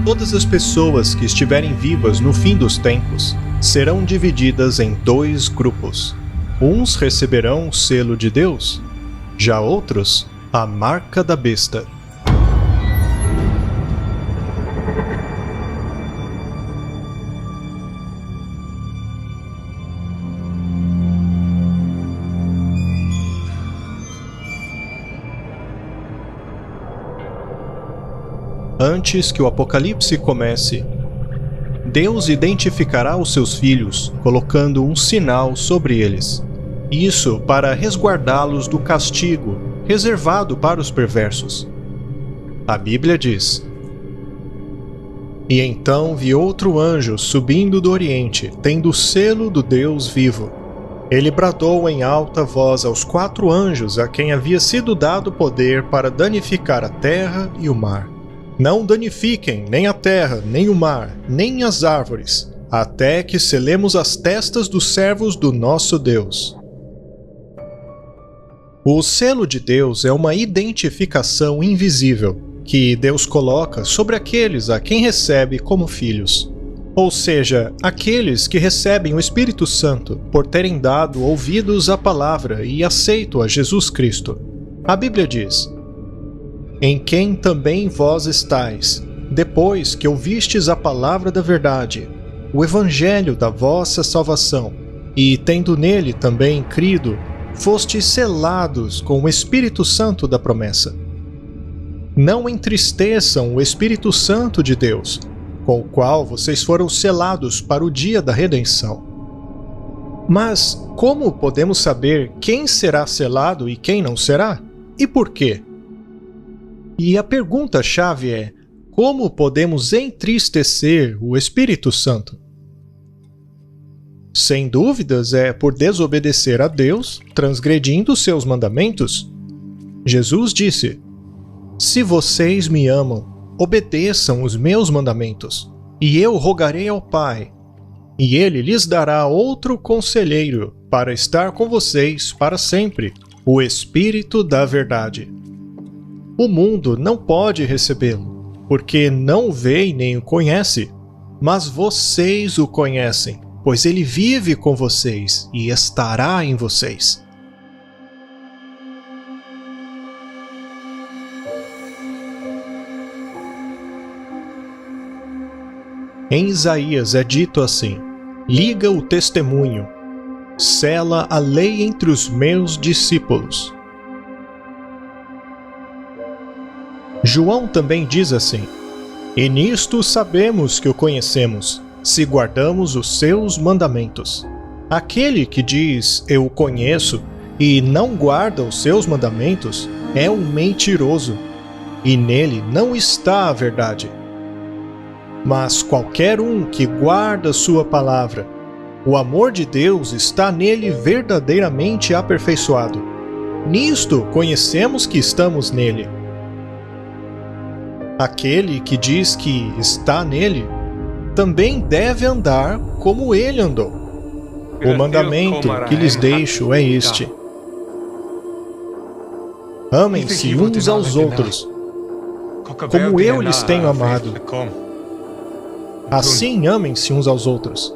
Todas as pessoas que estiverem vivas no fim dos tempos serão divididas em 2 grupos. Uns receberão o selo de Deus, já outros, a marca da besta. Antes que o Apocalipse comece, Deus identificará os seus filhos, colocando um sinal sobre eles. Isso para resguardá-los do castigo reservado para os perversos. A Bíblia diz: E então vi outro anjo subindo do Oriente, tendo o selo do Deus vivo. Ele bradou em alta voz aos 4 anjos a quem havia sido dado poder para danificar a terra e o mar. Não danifiquem nem a terra, nem o mar, nem as árvores, até que selemos as testas dos servos do nosso Deus. O selo de Deus é uma identificação invisível que Deus coloca sobre aqueles a quem recebe como filhos. Ou seja, aqueles que recebem o Espírito Santo por terem dado ouvidos à palavra e aceito a Jesus Cristo. A Bíblia diz: Em quem também vós estáis, depois que ouvistes a palavra da verdade, o evangelho da vossa salvação, e tendo nele também crido, fostes selados com o Espírito Santo da promessa. Não entristeçam o Espírito Santo de Deus, com o qual vocês foram selados para o dia da redenção. Mas como podemos saber quem será selado e quem não será? E por quê? E a pergunta-chave é: como podemos entristecer o Espírito Santo? Sem dúvidas, é por desobedecer a Deus, transgredindo seus mandamentos. Jesus disse: Se vocês me amam, obedeçam os meus mandamentos, e eu rogarei ao Pai, e ele lhes dará outro conselheiro para estar com vocês para sempre, o Espírito da Verdade. O mundo não pode recebê-lo, porque não o vê e nem o conhece, mas vocês o conhecem, pois ele vive com vocês e estará em vocês. Em Isaías é dito assim: Liga o testemunho, sela a lei entre os meus discípulos. João também diz assim: E nisto sabemos que o conhecemos, se guardamos os seus mandamentos. Aquele que diz, eu o conheço, e não guarda os seus mandamentos, é um mentiroso, e nele não está a verdade. Mas qualquer um que guarda sua palavra, o amor de Deus está nele verdadeiramente aperfeiçoado. Nisto conhecemos que estamos nele. Aquele que diz que está nele, também deve andar como ele andou. O mandamento que lhes deixo é este: Amem-se uns aos outros, como eu lhes tenho amado. Assim amem-se uns aos outros.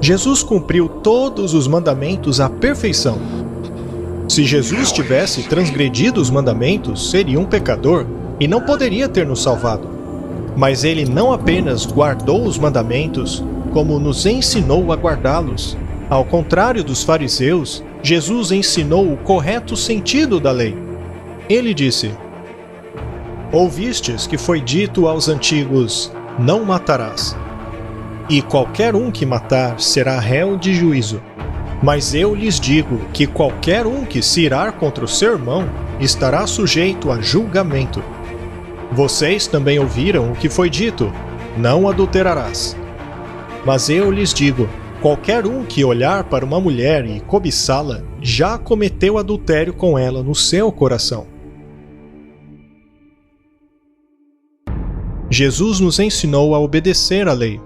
Jesus cumpriu todos os mandamentos à perfeição. Se Jesus tivesse transgredido os mandamentos, seria um pecador e não poderia ter nos salvado. Mas ele não apenas guardou os mandamentos, como nos ensinou a guardá-los. Ao contrário dos fariseus, Jesus ensinou o correto sentido da lei. Ele disse: Ouvistes que foi dito aos antigos: Não matarás. E qualquer um que matar será réu de juízo. Mas eu lhes digo que qualquer um que se irar contra o seu irmão estará sujeito a julgamento. Vocês também ouviram o que foi dito: Não adulterarás. Mas eu lhes digo, qualquer um que olhar para uma mulher e cobiçá-la, já cometeu adultério com ela no seu coração. Jesus nos ensinou a obedecer à lei.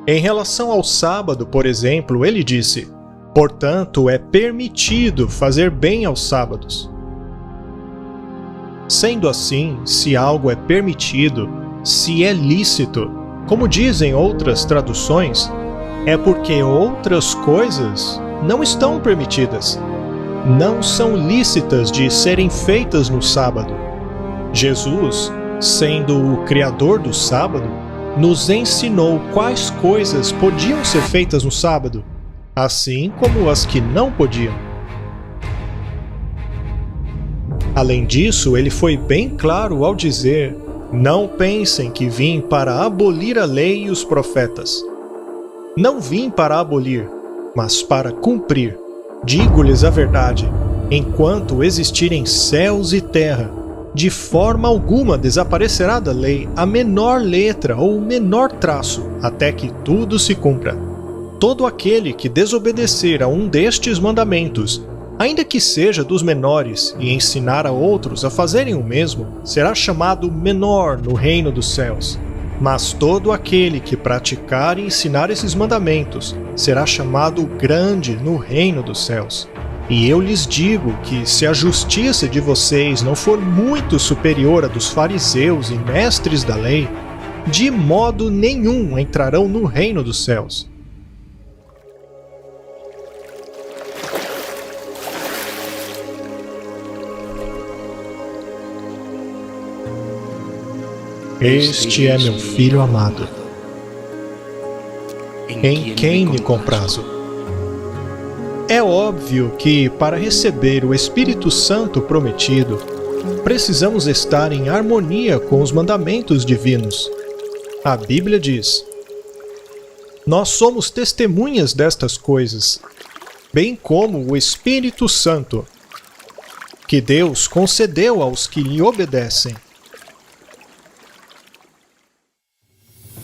Em relação ao sábado, por exemplo, ele disse: Portanto, é permitido fazer bem aos sábados. Sendo assim, se algo é permitido, se é lícito, como dizem outras traduções, é porque outras coisas não estão permitidas, não são lícitas de serem feitas no sábado. Jesus, sendo o Criador do sábado, nos ensinou quais coisas podiam ser feitas no sábado, assim como as que não podiam. Além disso, ele foi bem claro ao dizer: não pensem que vim para abolir a lei e os profetas. Não vim para abolir, mas para cumprir. Digo-lhes a verdade, enquanto existirem céus e terra, de forma alguma desaparecerá da lei a menor letra ou o menor traço, até que tudo se cumpra. Todo aquele que desobedecer a um destes mandamentos, ainda que seja dos menores, e ensinar a outros a fazerem o mesmo, será chamado menor no reino dos céus. Mas todo aquele que praticar e ensinar esses mandamentos será chamado grande no reino dos céus. E eu lhes digo que, se a justiça de vocês não for muito superior à dos fariseus e mestres da lei, de modo nenhum entrarão no reino dos céus. Este é meu Filho amado, em quem me comprazo. É óbvio que, para receber o Espírito Santo prometido, precisamos estar em harmonia com os mandamentos divinos. A Bíblia diz: nós somos testemunhas destas coisas, bem como o Espírito Santo, que Deus concedeu aos que lhe obedecem.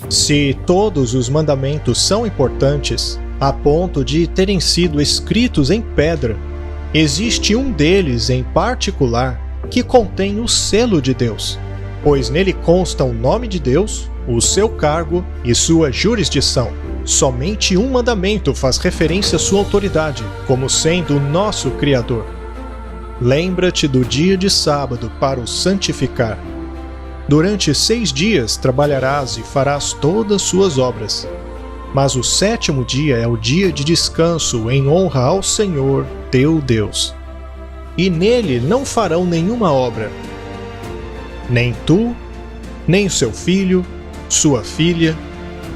Se todos os mandamentos são importantes, a ponto de terem sido escritos em pedra, existe um deles em particular que contém o selo de Deus, pois nele consta o nome de Deus, o seu cargo e sua jurisdição. Somente um mandamento faz referência à sua autoridade, como sendo o nosso Criador. Lembra-te do dia de sábado para o santificar. Durante 6 dias trabalharás e farás todas suas obras. Mas o 7º dia é o dia de descanso em honra ao Senhor, teu Deus. E nele não farão nenhuma obra. Nem tu, nem o seu filho, sua filha,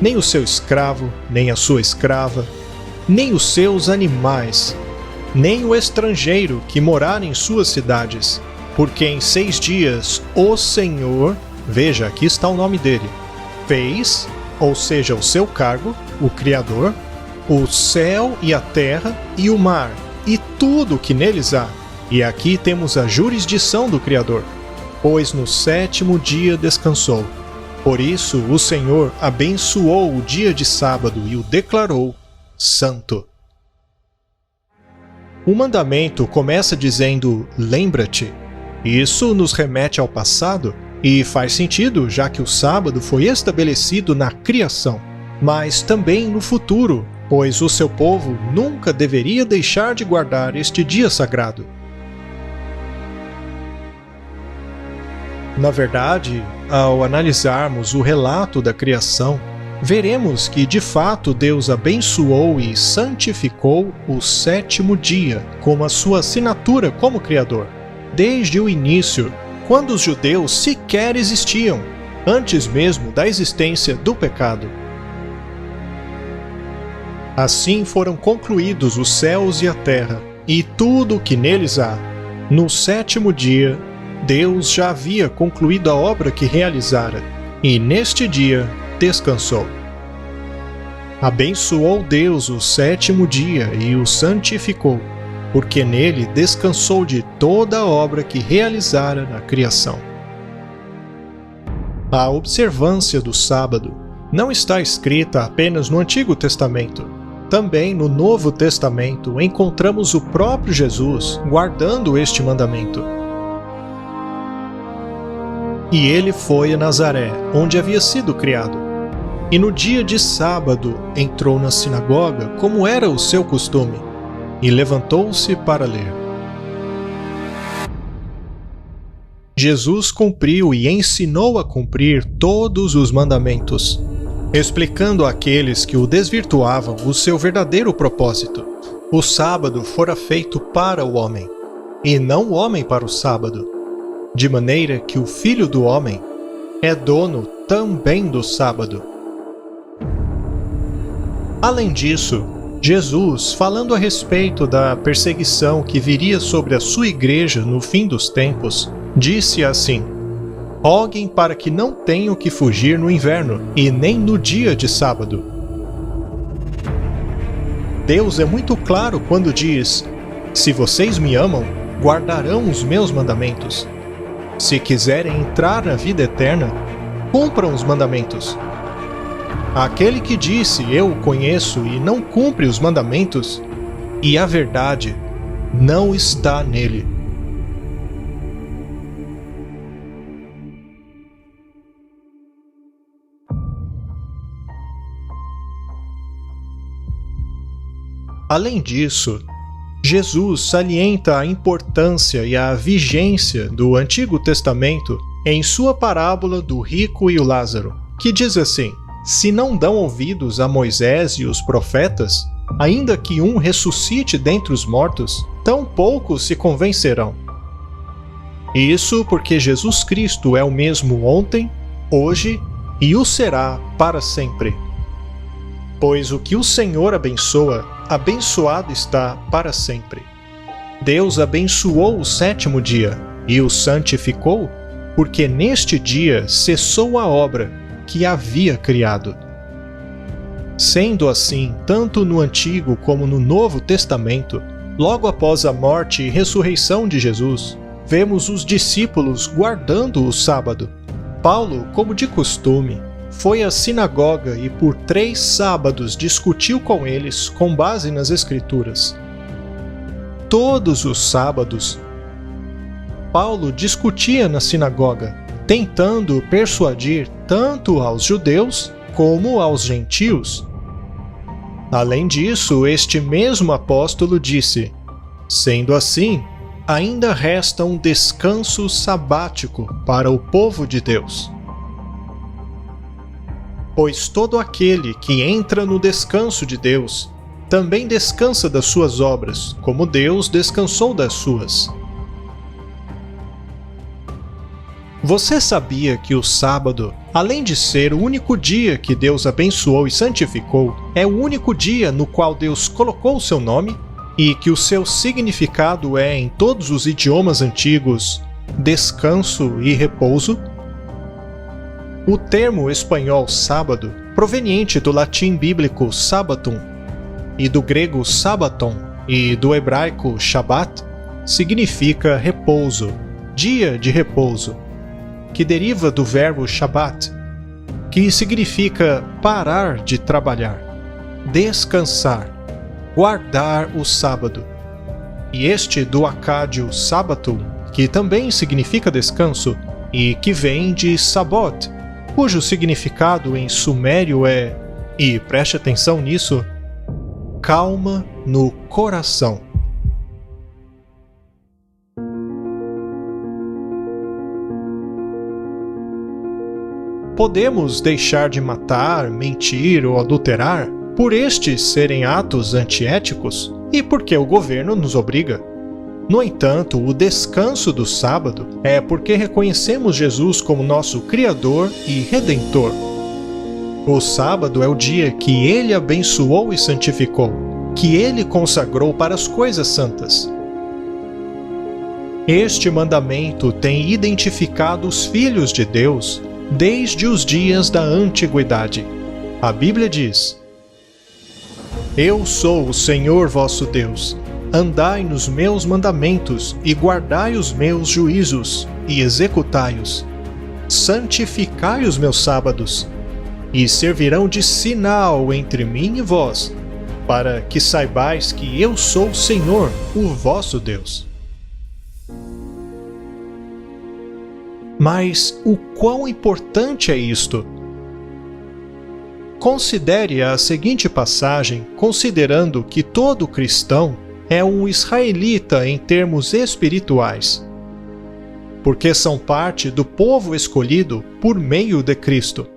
nem o seu escravo, nem a sua escrava, nem os seus animais, nem o estrangeiro que morar em suas cidades. Porque em 6 dias o Senhor, veja, aqui está o nome dele, fez, ou seja, o seu cargo, o Criador, o céu e a terra e o mar, e tudo que neles há. E aqui temos a jurisdição do Criador, pois no 7º dia descansou. Por isso o Senhor abençoou o dia de sábado e o declarou santo. O mandamento começa dizendo: lembra-te. Isso nos remete ao passado e faz sentido, já que o sábado foi estabelecido na criação, mas também no futuro, pois o seu povo nunca deveria deixar de guardar este dia sagrado. Na verdade, ao analisarmos o relato da criação, veremos que de fato Deus abençoou e santificou o 7º dia como a sua assinatura como Criador. Desde o início, quando os judeus sequer existiam, antes mesmo da existência do pecado. Assim foram concluídos os céus e a terra, e tudo o que neles há. No 7º dia, Deus já havia concluído a obra que realizara, e neste dia descansou. Abençoou Deus o 7º dia e o santificou, porque nele descansou de toda a obra que realizara na criação. A observância do sábado não está escrita apenas no Antigo Testamento. Também no Novo Testamento encontramos o próprio Jesus guardando este mandamento. E ele foi a Nazaré, onde havia sido criado. E no dia de sábado entrou na sinagoga, como era o seu costume, e levantou-se para ler. Jesus cumpriu e ensinou a cumprir todos os mandamentos, explicando àqueles que o desvirtuavam o seu verdadeiro propósito. O sábado fora feito para o homem, e não o homem para o sábado, de maneira que o Filho do Homem é dono também do sábado. Além disso, Jesus, falando a respeito da perseguição que viria sobre a sua igreja no fim dos tempos, disse assim: roguem para que não tenham que fugir no inverno e nem no dia de sábado. Deus é muito claro quando diz: se vocês me amam, guardarão os meus mandamentos. Se quiserem entrar na vida eterna, cumpram os mandamentos. Aquele que disse eu o conheço e não cumpre os mandamentos, e a verdade não está nele. Além disso, Jesus salienta a importância e a vigência do Antigo Testamento em sua parábola do rico e o Lázaro, que diz assim: se não dão ouvidos a Moisés e os profetas, ainda que um ressuscite dentre os mortos, tampouco se convencerão. Isso porque Jesus Cristo é o mesmo ontem, hoje e o será para sempre. Pois o que o Senhor abençoa, abençoado está para sempre. Deus abençoou o sétimo dia e o santificou, porque neste dia cessou a obra que havia criado. Sendo assim, tanto no Antigo como no Novo Testamento, logo após a morte e ressurreição de Jesus, vemos os discípulos guardando o sábado. Paulo, como de costume, foi à sinagoga e por 3 sábados discutiu com eles com base nas Escrituras. Todos os sábados, Paulo discutia na sinagoga, tentando persuadir tanto aos judeus como aos gentios. Além disso, este mesmo apóstolo disse: sendo assim, ainda resta um descanso sabático para o povo de Deus. Pois todo aquele que entra no descanso de Deus também descansa das suas obras, como Deus descansou das suas. Você sabia que o sábado, além de ser o único dia que Deus abençoou e santificou, é o único dia no qual Deus colocou o seu nome? E que o seu significado é, em todos os idiomas antigos, descanso e repouso? O termo espanhol sábado, proveniente do latim bíblico sabbatum, e do grego sabbaton, e do hebraico shabbat, significa repouso, dia de repouso, que deriva do verbo shabbat, que significa parar de trabalhar, descansar, guardar o sábado. E este do acádio sabbatum, que também significa descanso, e que vem de sabot, cujo significado em sumério é, e preste atenção nisso, calma no coração. Podemos deixar de matar, mentir ou adulterar por estes serem atos antiéticos e porque o governo nos obriga. No entanto, o descanso do sábado é porque reconhecemos Jesus como nosso Criador e Redentor. O sábado é o dia que Ele abençoou e santificou, que Ele consagrou para as coisas santas. Este mandamento tem identificado os filhos de Deus desde os dias da antiguidade. A Bíblia diz: eu sou o Senhor vosso Deus. Andai nos meus mandamentos e guardai os meus juízos e executai-os. Santificai os meus sábados, e servirão de sinal entre mim e vós, para que saibais que eu sou o Senhor, o vosso Deus. Mas o quão importante é isto? Considere a seguinte passagem, considerando que todo cristão é um israelita em termos espirituais. porque são parte do povo escolhido por meio de Cristo.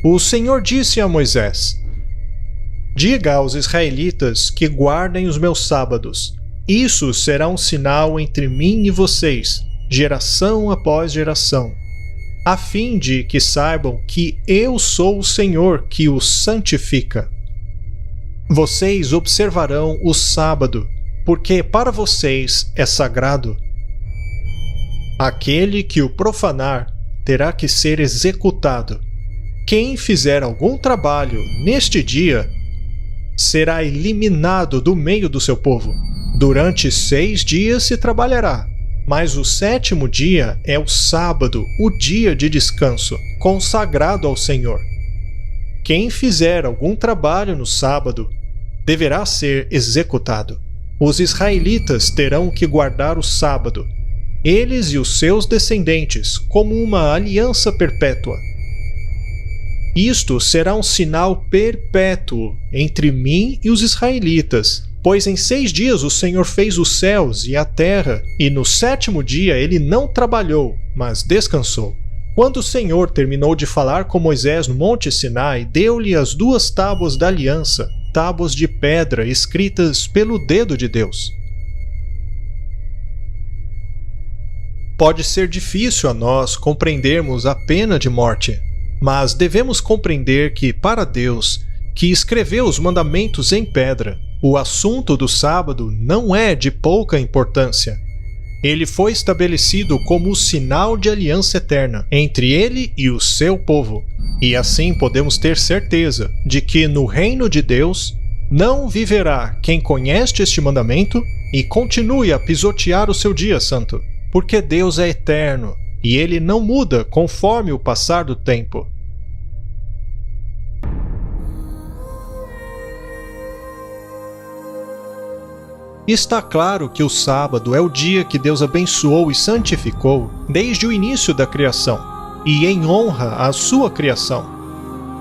O Senhor disse a Moisés: diga aos israelitas que guardem os meus sábados. Isso será um sinal entre mim e vocês, geração após geração, a fim de que saibam que eu sou o Senhor que os santifica. Vocês observarão o sábado, porque para vocês é sagrado. Aquele que o profanar terá que ser executado. Quem fizer algum trabalho neste dia será eliminado do meio do seu povo. Durante 6 dias se trabalhará, mas o 7º dia é o sábado, o dia de descanso, consagrado ao Senhor. Quem fizer algum trabalho no sábado deverá ser executado. Os israelitas terão que guardar o sábado, eles e os seus descendentes, como uma aliança perpétua. Isto será um sinal perpétuo entre mim e os israelitas, pois em 6 dias o Senhor fez os céus e a terra, e no 7º dia ele não trabalhou, mas descansou. Quando o Senhor terminou de falar com Moisés no Monte Sinai, deu-lhe as 2 tábuas da aliança, tábuas de pedra escritas pelo dedo de Deus. Pode ser difícil a nós compreendermos a pena de morte, mas devemos compreender que, para Deus, que escreveu os mandamentos em pedra, o assunto do sábado não é de pouca importância. Ele foi estabelecido como o sinal de aliança eterna entre ele e o seu povo, e assim podemos ter certeza de que no reino de Deus não viverá quem conhece este mandamento e continue a pisotear o seu dia santo, porque Deus é eterno e ele não muda conforme o passar do tempo. Está claro que o sábado é o dia que Deus abençoou e santificou desde o início da criação, e em honra à sua criação,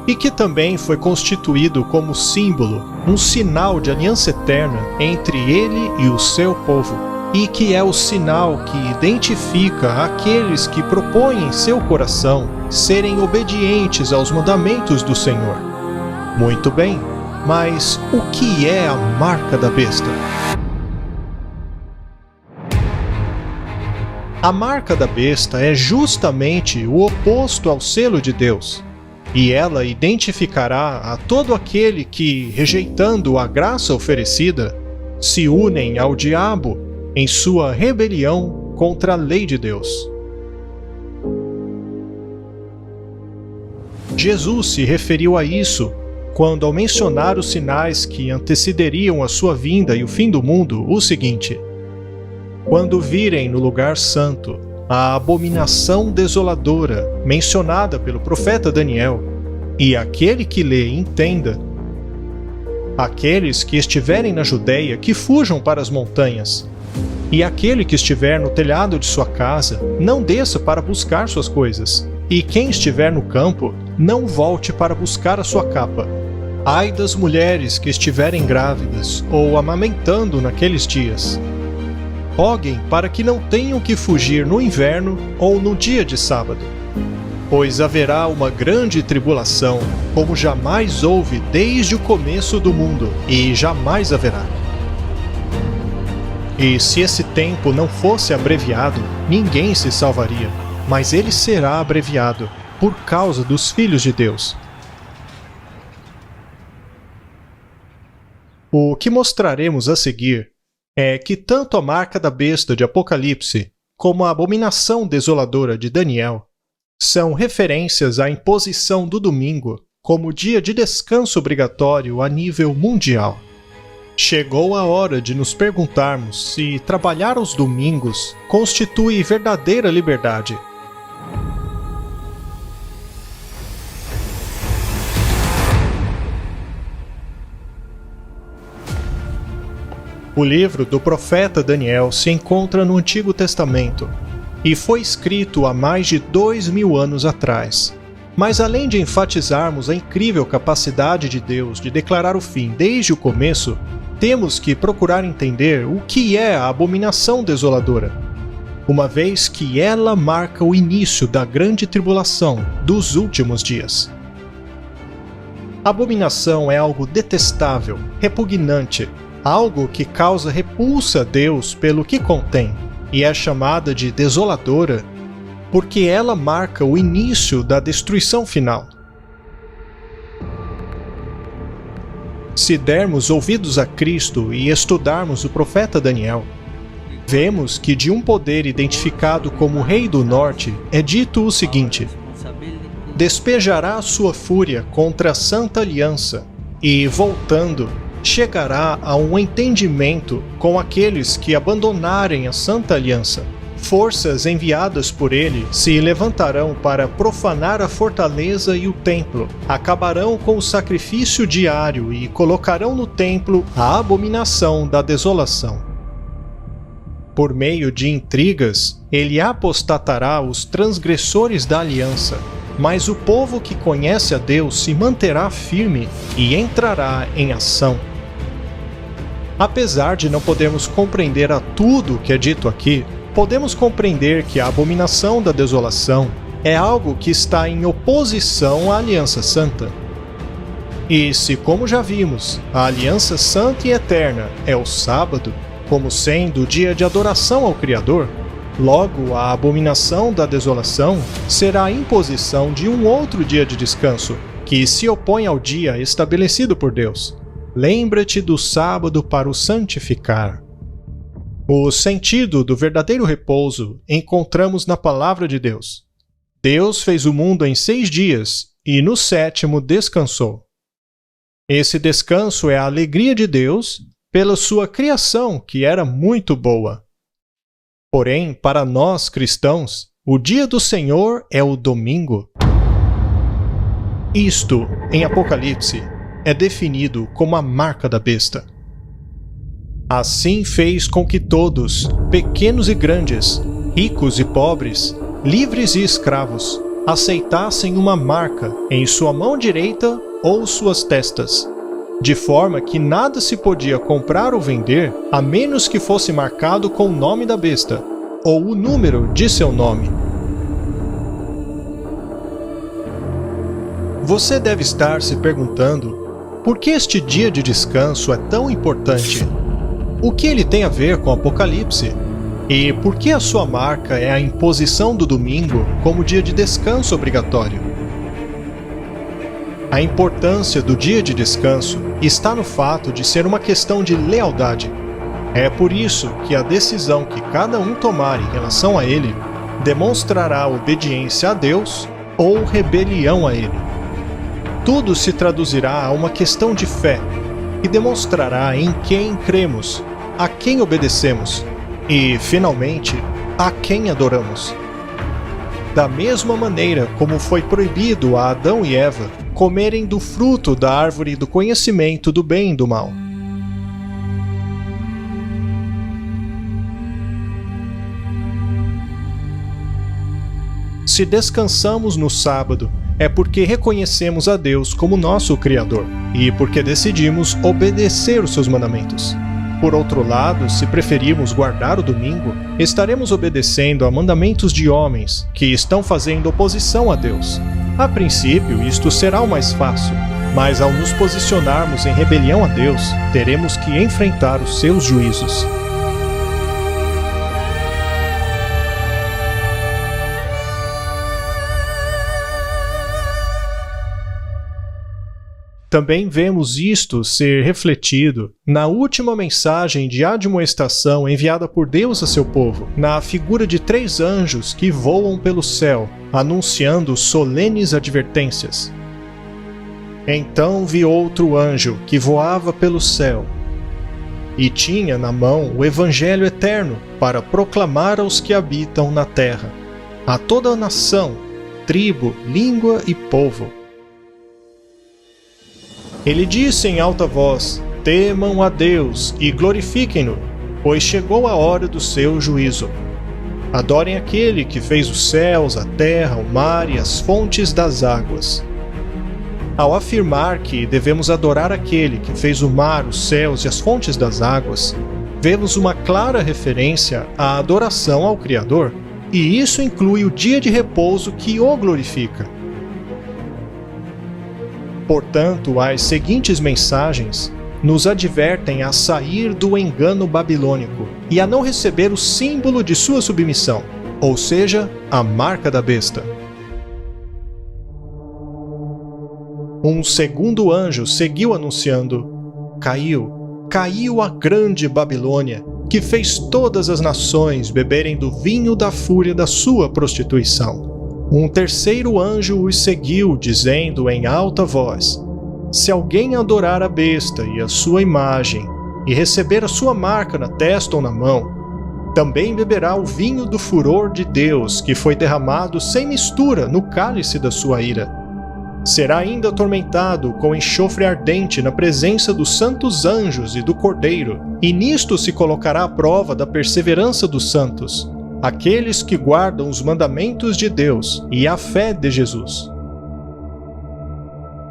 e que também foi constituído como símbolo, um sinal de aliança eterna entre ele e o seu povo, e que é o sinal que identifica aqueles que propõem em seu coração serem obedientes aos mandamentos do Senhor. Muito bem, mas o que é a marca da besta? A marca da besta é justamente o oposto ao selo de Deus, e ela identificará a todo aquele que, rejeitando a graça oferecida, se unem ao diabo em sua rebelião contra a lei de Deus. Jesus se referiu a isso quando, ao mencionar os sinais que antecederiam a sua vinda e o fim do mundo, o seguinte: quando virem no lugar santo a abominação desoladora mencionada pelo profeta Daniel, e aquele que lê entenda, aqueles que estiverem na Judeia que fujam para as montanhas, e aquele que estiver no telhado de sua casa não desça para buscar suas coisas, e quem estiver no campo não volte para buscar a sua capa. Ai das mulheres que estiverem grávidas ou amamentando naqueles dias. Roguem para que não tenham que fugir no inverno ou no dia de sábado, pois haverá uma grande tribulação, como jamais houve desde o começo do mundo, e jamais haverá. E se esse tempo não fosse abreviado, ninguém se salvaria, mas ele será abreviado por causa dos filhos de Deus. O que mostraremos a seguir é que tanto a marca da besta de Apocalipse como a abominação desoladora de Daniel são referências à imposição do domingo como dia de descanso obrigatório a nível mundial. Chegou a hora de nos perguntarmos se trabalhar aos domingos constitui verdadeira liberdade. O livro do profeta Daniel se encontra no Antigo Testamento e foi escrito há mais de 2000 anos atrás. Mas além de enfatizarmos a incrível capacidade de Deus de declarar o fim desde o começo, temos que procurar entender o que é a abominação desoladora. uma vez que ela marca o início da grande tribulação dos últimos dias. Abominação é algo detestável, repugnante, algo que causa repulsa a Deus pelo que contém, e é chamada de desoladora porque ela marca o início da destruição final. Se dermos ouvidos a Cristo e estudarmos o profeta Daniel, vemos que de um poder identificado como Rei do Norte é dito o seguinte: despejará sua fúria contra a Santa Aliança e, voltando, chegará a um entendimento com aqueles que abandonarem a Santa Aliança. Forças enviadas por ele se levantarão para profanar a fortaleza e o templo, acabarão com o sacrifício diário e colocarão no templo a abominação da desolação. Por meio de intrigas, ele apostatará os transgressores da aliança, mas o povo que conhece a Deus se manterá firme e entrará em ação. Apesar de não podermos compreender a tudo que é dito aqui, podemos compreender que a abominação da desolação é algo que está em oposição à Aliança Santa. E se, como já vimos, a Aliança Santa e Eterna é o sábado, como sendo o dia de adoração ao Criador, logo a abominação da desolação será a imposição de um outro dia de descanso, que se opõe ao dia estabelecido por Deus. Lembra-te do sábado para o santificar. O sentido do verdadeiro repouso encontramos na palavra de Deus. Deus fez o mundo em 6 dias e no 7º descansou. Esse descanso é a alegria de Deus pela sua criação, que era muito boa. Porém, para nós cristãos, o dia do Senhor é o domingo. Isto, em Apocalipse, é definido como a marca da besta. Assim fez com que todos, pequenos e grandes, ricos e pobres, livres e escravos, aceitassem uma marca em sua mão direita ou suas testas, de forma que nada se podia comprar ou vender a menos que fosse marcado com o nome da besta, ou o número de seu nome. Você deve estar se perguntando por que este dia de descanso é tão importante. O que ele tem a ver com Apocalipse? E por que a sua marca é a imposição do domingo como dia de descanso obrigatório? A importância do dia de descanso está no fato de ser uma questão de lealdade. É por isso que a decisão que cada um tomar em relação a ele demonstrará obediência a Deus ou rebelião a ele. Tudo se traduzirá a uma questão de fé, que demonstrará em quem cremos, a quem obedecemos e, finalmente, a quem adoramos. Da mesma maneira como foi proibido a Adão e Eva comerem do fruto da árvore do conhecimento do bem e do mal. Se descansamos no sábado, é porque reconhecemos a Deus como nosso Criador e porque decidimos obedecer os seus mandamentos. Por outro lado, se preferirmos guardar o domingo, estaremos obedecendo a mandamentos de homens que estão fazendo oposição a Deus. A princípio, isto será o mais fácil, mas ao nos posicionarmos em rebelião a Deus, teremos que enfrentar os seus juízos. Também vemos isto ser refletido na última mensagem de admoestação enviada por Deus a seu povo, na figura de 3 anjos que voam pelo céu, anunciando solenes advertências. Então vi outro anjo que voava pelo céu, e tinha na mão o Evangelho eterno para proclamar aos que habitam na terra, a toda a nação, tribo, língua e povo. Ele disse em alta voz: temam a Deus e glorifiquem-no, pois chegou a hora do seu juízo. Adorem aquele que fez os céus, a terra, o mar e as fontes das águas. Ao afirmar que devemos adorar aquele que fez o mar, os céus e as fontes das águas, vemos uma clara referência à adoração ao Criador, e isso inclui o dia de repouso que o glorifica. Portanto, as seguintes mensagens nos advertem a sair do engano babilônico e a não receber o símbolo de sua submissão, ou seja, a marca da besta. Um segundo anjo seguiu anunciando: Caiu a grande Babilônia, que fez todas as nações beberem do vinho da fúria da sua prostituição. Um terceiro anjo os seguiu, dizendo em alta voz: Se alguém adorar a besta e a sua imagem, e receber a sua marca na testa ou na mão, também beberá o vinho do furor de Deus, que foi derramado sem mistura no cálice da sua ira. Será ainda atormentado com enxofre ardente na presença dos santos anjos e do Cordeiro, e nisto se colocará à prova da perseverança dos santos, aqueles que guardam os mandamentos de Deus e a fé de Jesus.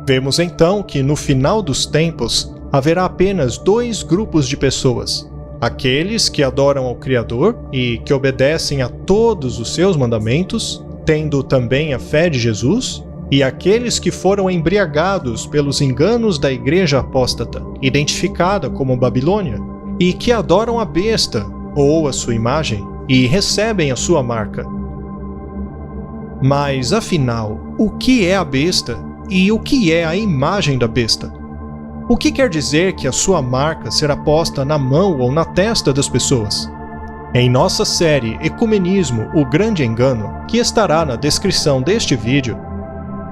Vemos então que no final dos tempos haverá apenas dois grupos de pessoas: aqueles que adoram ao Criador e que obedecem a todos os seus mandamentos, tendo também a fé de Jesus, e aqueles que foram embriagados pelos enganos da igreja apóstata, identificada como Babilônia, e que adoram a besta ou a sua imagem e recebem a sua marca. Mas, afinal, o que é a besta e o que é a imagem da besta? O que quer dizer que a sua marca será posta na mão ou na testa das pessoas? Em nossa série Ecumenismo, o Grande Engano, que estará na descrição deste vídeo,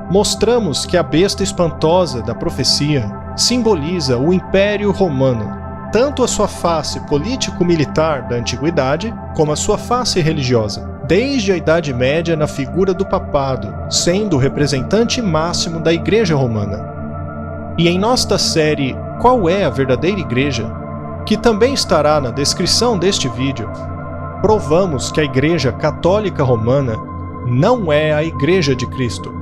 mostramos que a besta espantosa da profecia simboliza o Império Romano, tanto a sua face político-militar da antiguidade, como a sua face religiosa, desde a Idade Média na figura do papado, sendo o representante máximo da Igreja Romana. E em nossa série Qual é a Verdadeira Igreja?, que também estará na descrição deste vídeo, provamos que a Igreja Católica Romana não é a Igreja de Cristo.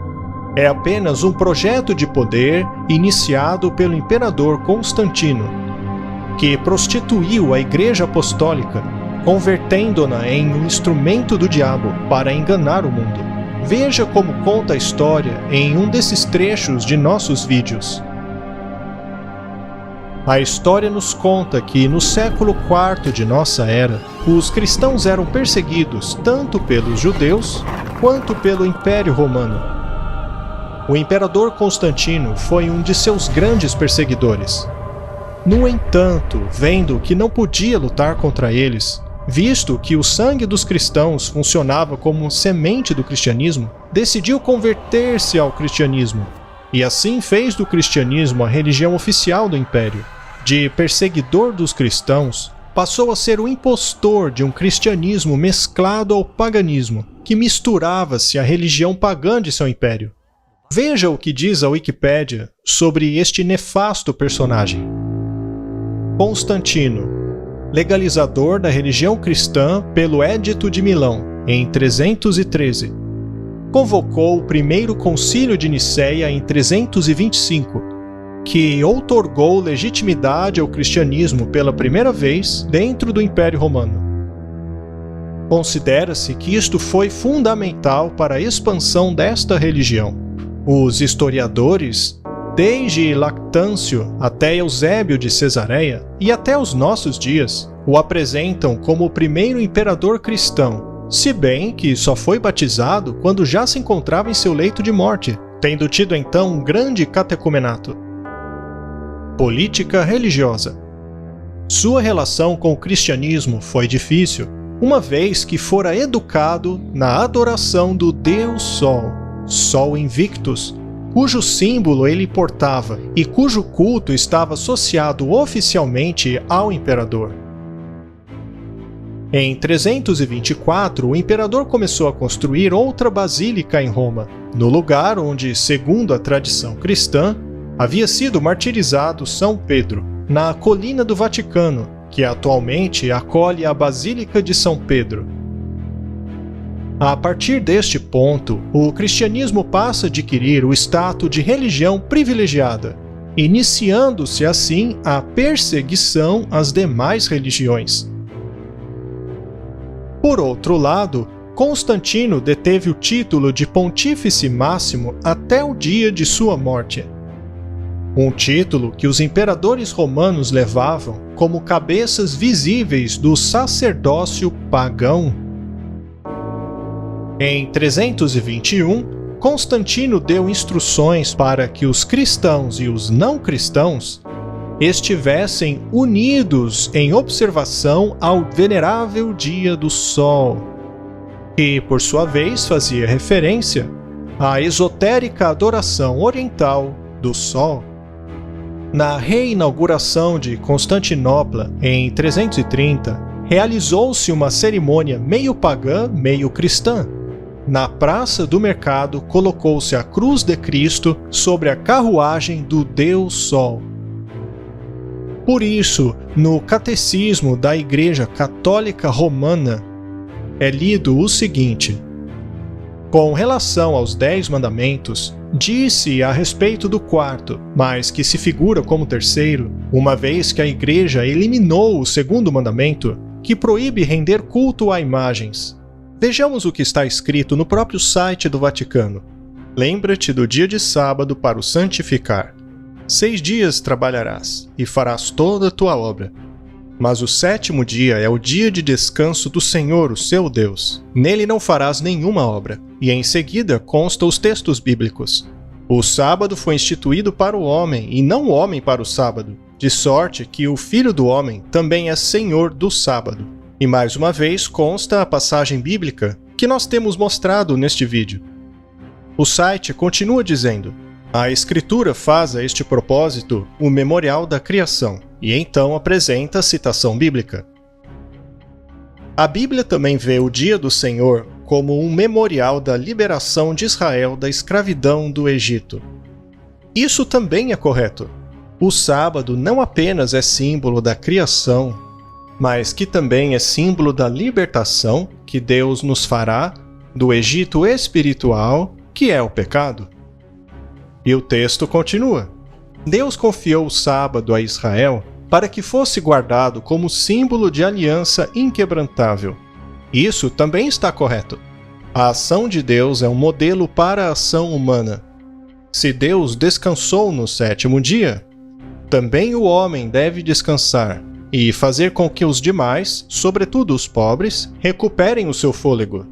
É apenas um projeto de poder iniciado pelo imperador Constantino, que prostituiu a Igreja Apostólica, convertendo-na em um instrumento do diabo para enganar o mundo. Veja como conta a história em um desses trechos de nossos vídeos. A história nos conta que no século IV de nossa era, os cristãos eram perseguidos tanto pelos judeus quanto pelo Império Romano. O imperador Constantino foi um de seus grandes perseguidores. No entanto, vendo que não podia lutar contra eles, visto que o sangue dos cristãos funcionava como semente do cristianismo, decidiu converter-se ao cristianismo, e assim fez do cristianismo a religião oficial do império. De perseguidor dos cristãos, passou a ser o impostor de um cristianismo mesclado ao paganismo, que misturava-se à religião pagã de seu império. Veja o que diz a Wikipédia sobre este nefasto personagem. Constantino, legalizador da religião cristã pelo Édito de Milão, em 313. Convocou o primeiro concílio de Nicéia em 325, que outorgou legitimidade ao cristianismo pela primeira vez dentro do Império Romano. Considera-se que isto foi fundamental para a expansão desta religião. Os historiadores, desde Lactâncio até Eusébio de Cesareia e até os nossos dias, o apresentam como o primeiro imperador cristão, se bem que só foi batizado quando já se encontrava em seu leito de morte, tendo tido então um grande catecumenato. Política religiosa. Sua relação com o cristianismo foi difícil, uma vez que fora educado na adoração do Deus Sol, Sol Invictus, cujo símbolo ele portava e cujo culto estava associado oficialmente ao imperador. Em 324, o imperador começou a construir outra basílica em Roma, no lugar onde, segundo a tradição cristã, havia sido martirizado São Pedro, na colina do Vaticano, que atualmente acolhe a Basílica de São Pedro. A partir deste ponto, o cristianismo passa a adquirir o status de religião privilegiada, iniciando-se assim a perseguição às demais religiões. Por outro lado, Constantino deteve o título de Pontífice Máximo até o dia de sua morte. Um título que os imperadores romanos levavam como cabeças visíveis do sacerdócio pagão. Em 321, Constantino deu instruções para que os cristãos e os não cristãos estivessem unidos em observação ao venerável dia do Sol, que, por sua vez, fazia referência à esotérica adoração oriental do Sol. Na reinauguração de Constantinopla, em 330, realizou-se uma cerimônia meio pagã, meio cristã. Na praça do mercado colocou-se a cruz de Cristo sobre a carruagem do Deus Sol. Por isso, no Catecismo da Igreja Católica Romana, é lido o seguinte: com relação aos 10 mandamentos, disse a respeito do quarto, mas que se figura como terceiro, uma vez que a Igreja eliminou o segundo mandamento, que proíbe render culto a imagens. Vejamos o que está escrito no próprio site do Vaticano. Lembra-te do dia de sábado para o santificar. 6 dias trabalharás, e farás toda a tua obra. Mas o 7º dia é o dia de descanso do Senhor, o seu Deus. Nele não farás nenhuma obra. E em seguida consta os textos bíblicos. O sábado foi instituído para o homem, e não o homem para o sábado, de sorte que o Filho do Homem também é Senhor do sábado. E mais uma vez consta a passagem bíblica que nós temos mostrado neste vídeo. O site continua dizendo: a Escritura faz a este propósito o memorial da criação, e então apresenta a citação bíblica. A Bíblia também vê o dia do Senhor como um memorial da liberação de Israel da escravidão do Egito. Isso também é correto. O sábado não apenas é símbolo da criação, mas que também é símbolo da libertação que Deus nos fará do Egito espiritual, que é o pecado. E o texto continua: Deus confiou o sábado a Israel para que fosse guardado como símbolo de aliança inquebrantável. Isso também está correto. A ação de Deus é um modelo para a ação humana. Se Deus descansou no 7º dia, também o homem deve descansar e fazer com que os demais, sobretudo os pobres, recuperem o seu fôlego.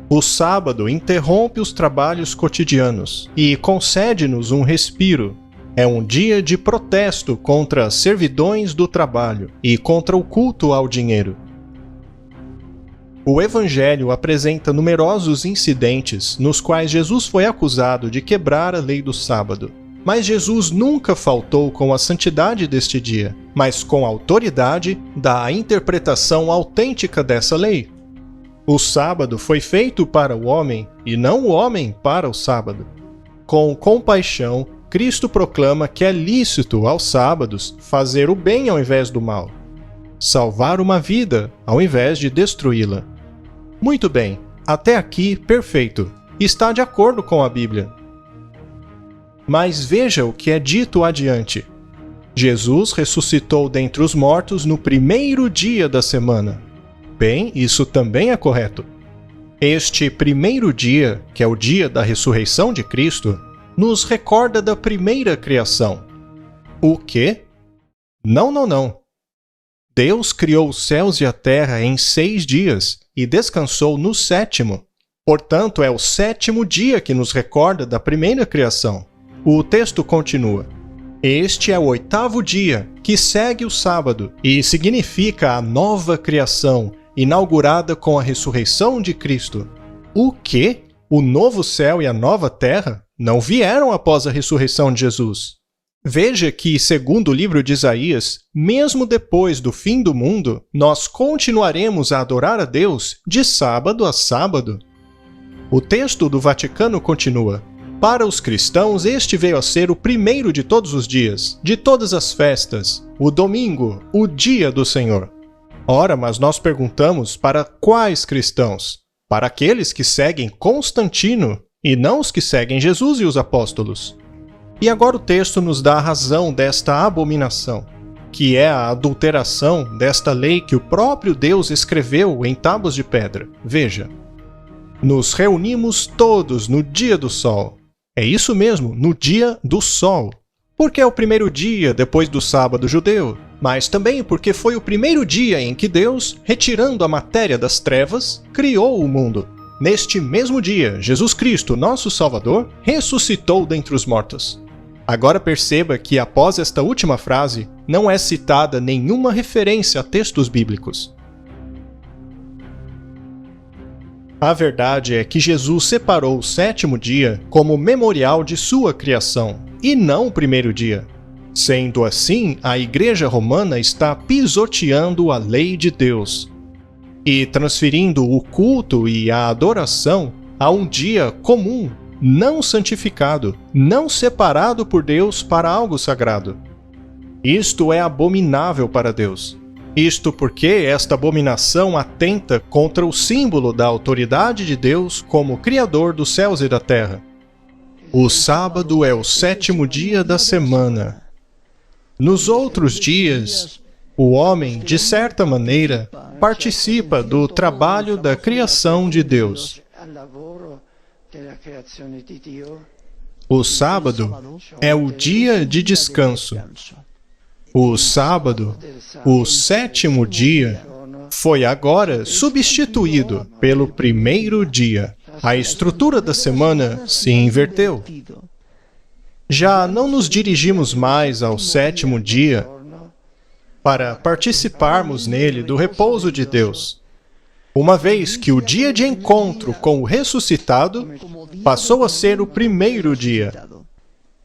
O sábado interrompe os trabalhos cotidianos e concede-nos um respiro. É um dia de protesto contra as servidões do trabalho e contra o culto ao dinheiro. O Evangelho apresenta numerosos incidentes nos quais Jesus foi acusado de quebrar a lei do sábado. Mas Jesus nunca faltou com a santidade deste dia, mas com a autoridade da interpretação autêntica dessa lei. O sábado foi feito para o homem e não o homem para o sábado. Com compaixão, Cristo proclama que é lícito aos sábados fazer o bem ao invés do mal, salvar uma vida ao invés de destruí-la. Muito bem, até aqui perfeito. Está de acordo com a Bíblia. Mas veja o que é dito adiante. Jesus ressuscitou dentre os mortos no 1º dia da semana. Bem, isso também é correto. Este 1º dia, que é o dia da ressurreição de Cristo, nos recorda da primeira criação. O quê? Não. Deus criou os céus e a terra em 6 dias e descansou no 7º. Portanto, é o 7º dia que nos recorda da primeira criação. O texto continua: este é o 8º dia, que segue o sábado, e significa a nova criação, inaugurada com a ressurreição de Cristo. O quê? O novo céu e a nova terra não vieram após a ressurreição de Jesus. Veja que, segundo o livro de Isaías, mesmo depois do fim do mundo, nós continuaremos a adorar a Deus de sábado a sábado. O texto do Vaticano continua: para os cristãos, este veio a ser o primeiro de todos os dias, de todas as festas, o domingo, o dia do Senhor. Ora, mas nós perguntamos para quais cristãos? Para aqueles que seguem Constantino, e não os que seguem Jesus e os apóstolos. E agora o texto nos dá a razão desta abominação, que é a adulteração desta lei que o próprio Deus escreveu em tábuas de pedra. Veja: nos reunimos todos no dia do sol. É isso mesmo, no dia do sol. Porque é o primeiro dia depois do sábado judeu, mas também porque foi o primeiro dia em que Deus, retirando a matéria das trevas, criou o mundo. Neste mesmo dia, Jesus Cristo, nosso Salvador, ressuscitou dentre os mortos. Agora perceba que após esta última frase, não é citada nenhuma referência a textos bíblicos. A verdade é que Jesus separou o sétimo dia como memorial de sua criação, e não o primeiro dia. Sendo assim, a Igreja Romana está pisoteando a lei de Deus e transferindo o culto e a adoração a um dia comum, não santificado, não separado por Deus para algo sagrado. Isto é abominável para Deus. Isto porque esta abominação atenta contra o símbolo da autoridade de Deus como Criador dos céus e da terra. O sábado é o sétimo dia da semana. Nos outros dias, o homem, de certa maneira, participa do trabalho da criação de Deus. O sábado é o dia de descanso. O sábado, o sétimo dia, foi agora substituído pelo primeiro dia. A estrutura da semana se inverteu. Já não nos dirigimos mais ao sétimo dia para participarmos nele do repouso de Deus, uma vez que o dia de encontro com o ressuscitado passou a ser o primeiro dia.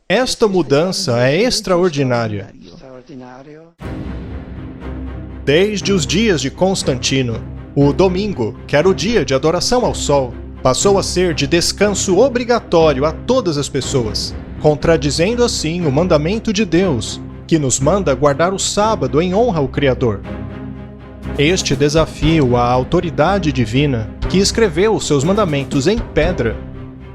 Esta mudança é extraordinária. Desde os dias de Constantino, o domingo, que era o dia de adoração ao sol, passou a ser de descanso obrigatório a todas as pessoas, contradizendo assim o mandamento de Deus, que nos manda guardar o sábado em honra ao Criador. Este desafio à autoridade divina, que escreveu os seus mandamentos em pedra,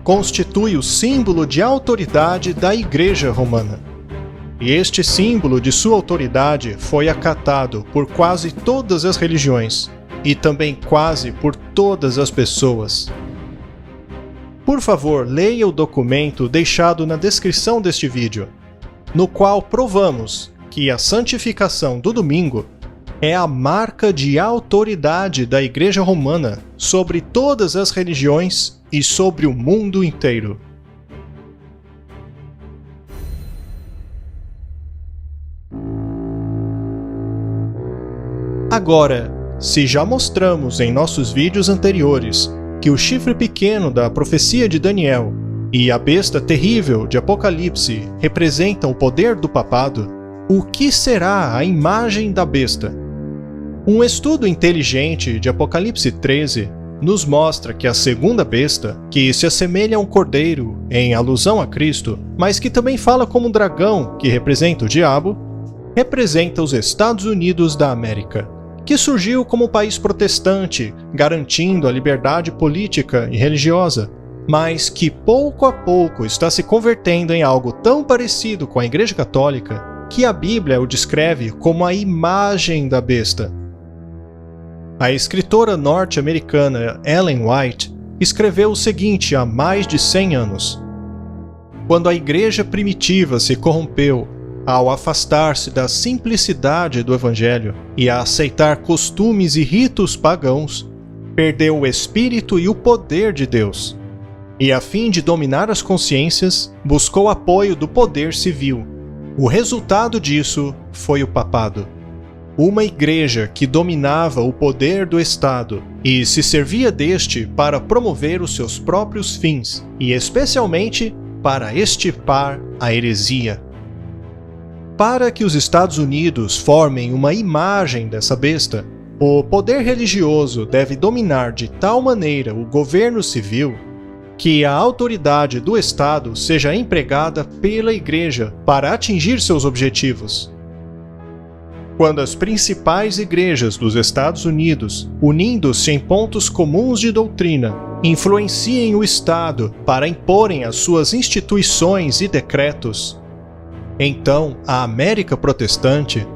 constitui o símbolo de autoridade da Igreja Romana. E este símbolo de sua autoridade foi acatado por quase todas as religiões, e também quase por todas as pessoas. Por favor, leia o documento deixado na descrição deste vídeo, no qual provamos que a santificação do domingo é a marca de autoridade da Igreja Romana sobre todas as religiões e sobre o mundo inteiro. Agora, se já mostramos em nossos vídeos anteriores que o chifre pequeno da profecia de Daniel e a besta terrível de Apocalipse representam o poder do papado, o que será a imagem da besta? Um estudo inteligente de Apocalipse 13 nos mostra que a segunda besta, que se assemelha a um cordeiro em alusão a Cristo, mas que também fala como um dragão, que representa o diabo, representa os Estados Unidos da América, que surgiu como país protestante, garantindo a liberdade política e religiosa, mas que pouco a pouco está se convertendo em algo tão parecido com a Igreja Católica que a Bíblia o descreve como a imagem da besta. A escritora norte-americana Ellen White escreveu o seguinte há mais de 100 anos. Quando a igreja primitiva se corrompeu ao afastar-se da simplicidade do Evangelho e a aceitar costumes e ritos pagãos, perdeu o espírito e o poder de Deus. E a fim de dominar as consciências, buscou apoio do poder civil. O resultado disso foi o papado. Uma igreja que dominava o poder do Estado e se servia deste para promover os seus próprios fins, e especialmente para extirpar a heresia. Para que os Estados Unidos formem uma imagem dessa besta, o poder religioso deve dominar de tal maneira o governo civil que a autoridade do Estado seja empregada pela Igreja para atingir seus objetivos. Quando as principais igrejas dos Estados Unidos, unindo-se em pontos comuns de doutrina, influenciem o Estado para imporem as suas instituições e decretos, então a América protestante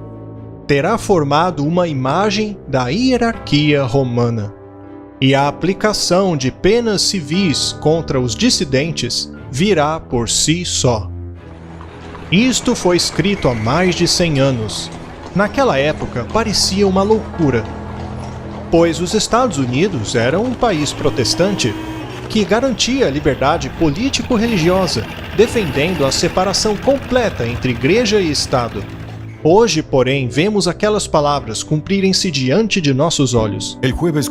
terá formado uma imagem da hierarquia romana, e a aplicação de penas civis contra os dissidentes virá por si só. Isto foi escrito há mais de 100 anos. Naquela época parecia uma loucura, pois os Estados Unidos eram um país protestante que garantia a liberdade político-religiosa, defendendo a separação completa entre igreja e Estado. Hoje, porém, vemos aquelas palavras cumprirem-se diante de nossos olhos.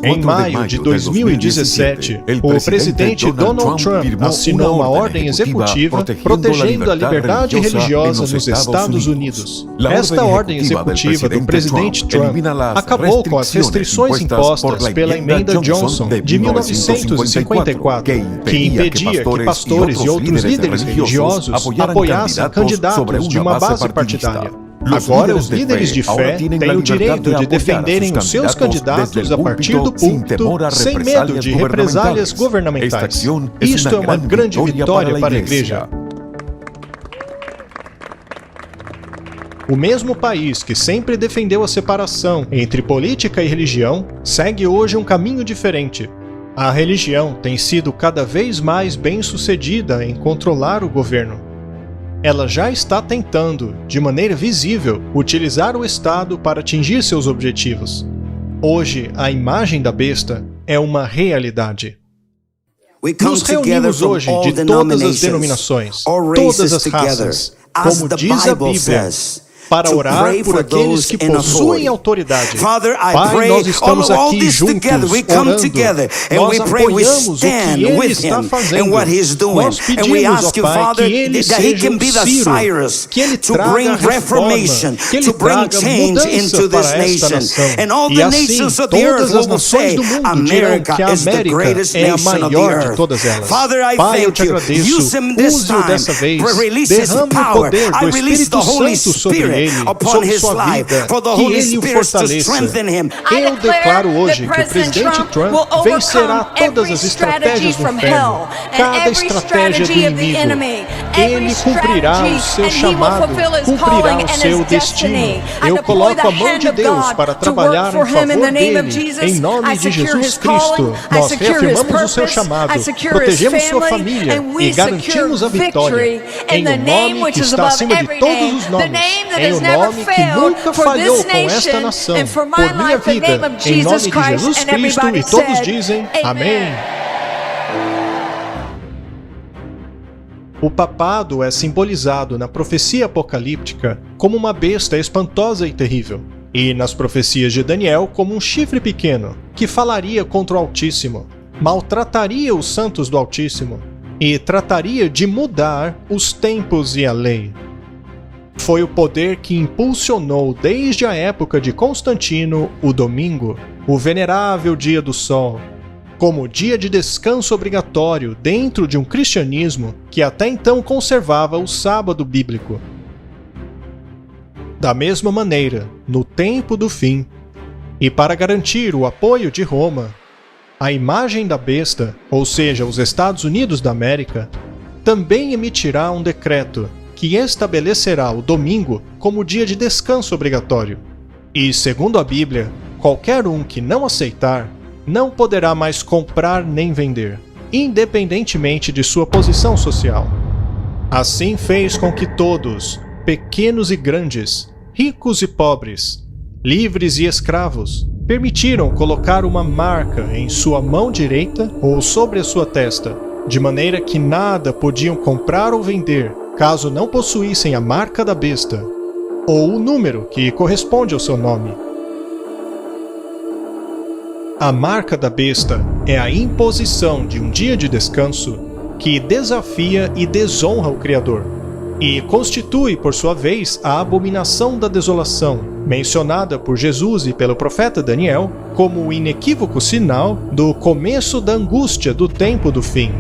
Em maio de 2017, o presidente Donald Trump assinou uma ordem executiva protegendo a liberdade religiosa nos Estados Unidos. Esta ordem executiva do presidente Trump acabou com as restrições impostas pela Emenda Johnson de 1954, que impedia que pastores e outros líderes religiosos apoiassem candidatos de uma base partidária. Agora, os líderes de fé têm o direito de defenderem os seus candidatos a partir do púlpito, sem medo de represálias governamentais. Isto é uma grande vitória para a Igreja. O mesmo país que sempre defendeu a separação entre política e religião segue hoje um caminho diferente. A religião tem sido cada vez mais bem-sucedida em controlar o governo. Ela já está tentando, de maneira visível, utilizar o Estado para atingir seus objetivos. Hoje, a imagem da besta é uma realidade. Nos reunimos hoje de todas as denominações, todas as raças, como diz a Bíblia, para orar por aqueles que possuem autoridade. Pai, nós estamos aqui juntos, orando. Nós apoiamos o que Ele está fazendo. Nós pedimos, ó Pai, que Ele seja o Ciro, que Ele traga reforma, que Ele traga mudança para esta nação. E assim, todas as nações do mundo dirão que a América é a maior de todas elas. Pai, eu te agradeço. Use-o dessa vez. Derrame o poder do Espírito Santo sobre ele, sobre sua vida, que Ele o fortaleça. Eu declaro hoje que o presidente Trump vencerá todas as estratégias do inferno, cada estratégia do inimigo. Ele cumprirá o seu chamado, cumprirá o seu destino. Eu coloco a mão de Deus para trabalhar em favor dele, em nome de Jesus Cristo. Nós reafirmamos o seu chamado, protegemos sua família e garantimos a vitória, em o nome que está acima de todos os nomes, em o nome que nunca falhou com esta nação, por minha vida, em nome de Jesus Cristo, e todos dizem amém. O papado é simbolizado na profecia apocalíptica como uma besta espantosa e terrível, e nas profecias de Daniel como um chifre pequeno, que falaria contra o Altíssimo, maltrataria os santos do Altíssimo, e trataria de mudar os tempos e a lei. Foi o poder que impulsionou desde a época de Constantino o domingo, o venerável dia do sol, como dia de descanso obrigatório dentro de um cristianismo que até então conservava o sábado bíblico. Da mesma maneira, no tempo do fim, e para garantir o apoio de Roma, a imagem da besta, ou seja, os Estados Unidos da América, também emitirá um decreto que estabelecerá o domingo como dia de descanso obrigatório. E, segundo a Bíblia, qualquer um que não aceitar não poderá mais comprar nem vender, independentemente de sua posição social. Assim fez com que todos, pequenos e grandes, ricos e pobres, livres e escravos, permitiram colocar uma marca em sua mão direita ou sobre a sua testa, de maneira que nada podiam comprar ou vender caso não possuíssem a marca da besta, ou o número que corresponde ao seu nome. A marca da besta é a imposição de um dia de descanso que desafia e desonra o Criador, e constitui, por sua vez, a abominação da desolação, mencionada por Jesus e pelo profeta Daniel como o inequívoco sinal do começo da angústia do tempo do fim.